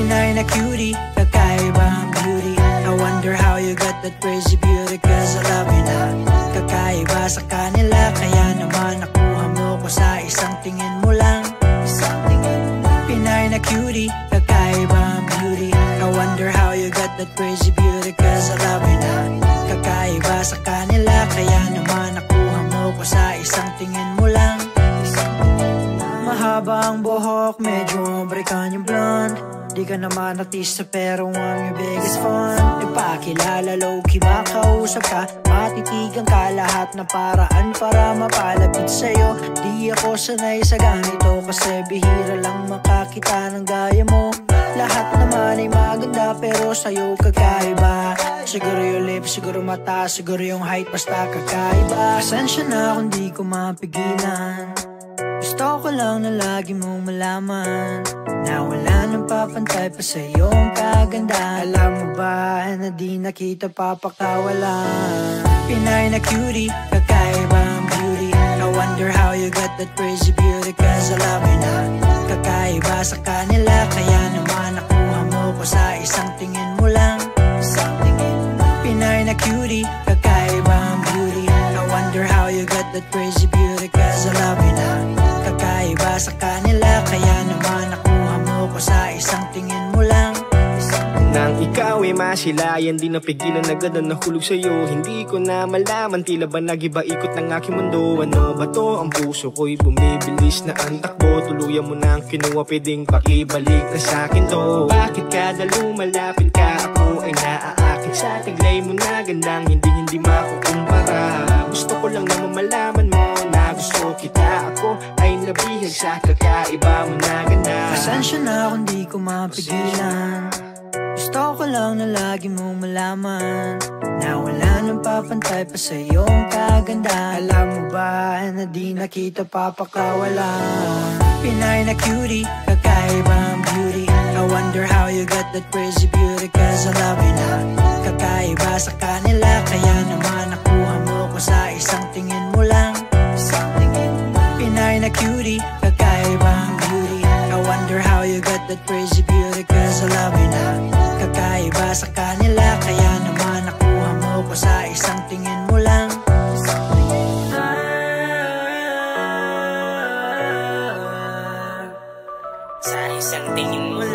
Pinay na cutie, kakaiba ang beauty. I wonder how you got that crazy beauty, cause I love you na. Kakaiba sa kanila, kaya naman nakuha mo ko sa isang tingin mo lang. Pinay na cutie, kakaiba ang beauty. I wonder how you got that crazy beauty, cause I love you na. Kakaiba sa kanila, kaya naman nakuha mo ko sa isang tingin mo lang. Mahaba ang buhok, medyo ombrikan yung blonde. Di ka naman artista pero I'm your biggest fan. Nagpakilala low-key makausap ka, matitigan ka lahat na paraan para mapalapit sa'yo. Di ako sanay sa ganito kasi bihira lang makakita ng gaya mo. Lahat naman ay maganda pero sa'yo kakaiba. Siguro yung lips, siguro mata, siguro yung height, basta kakaiba. Pasensya na kung di ko mapigilan, gusto ko lang na lagi mong malaman na wala nang papantay pa sa iyong kaganda. Alam mo ba na di na kita papakawalan? Pinay na cutie, kakaiba ang beauty. I wonder how you got that crazy beauty, cause I love you na. Kakaiba sa kanila, kaya naman nakuha mo ko sa isang tingin mo lang. Pinay na cutie, kakaiba ang beauty. I wonder how you got that crazy beauty, cause I love you na. Kakaiba sa kanila, kaya naman nakuha mo ko sa isang tingin mo lang. Nang ikaw ay masilayan, di napigilan agad na nahulog sa'yo. Hindi ko na malaman, tila ba nagiba ikot ng aking mundo. Ano ba to? Ang puso ko'y bumibilis na ang takbo. Tuluyan mo na ang kinuha, pwedeng pakibalik na sa'kin to. Bakit kada lumalapit ka, ako ay naaakit sa taglay mo na gandang hindi makukumpara. Gusto ko lang naman malaman mo na gusto kita. Ako ay nabihag sa kakaiba mo na ganda. Pasensya na kung di ko mapigilan, gusto ko lang na lagi mong malaman na wala nang papantay pa sa iyong kaganda. Alam mo ba na di na kita papakawalan? Pinay na cutie, kakaiba ang beauty. I wonder how you got that crazy beauty, cause I love you na. Kakaiba sa kanila, kaya naman nakuha mo ko sa isang tingin mo lang. Pinay na cutie, kakaiba ang beauty. I wonder how you got that crazy beauty, cause I love you na. Kakaiba sa kanila, kaya naman nakuha mo ko sa isang tingin mo lang. Sa isang tingin mo lang.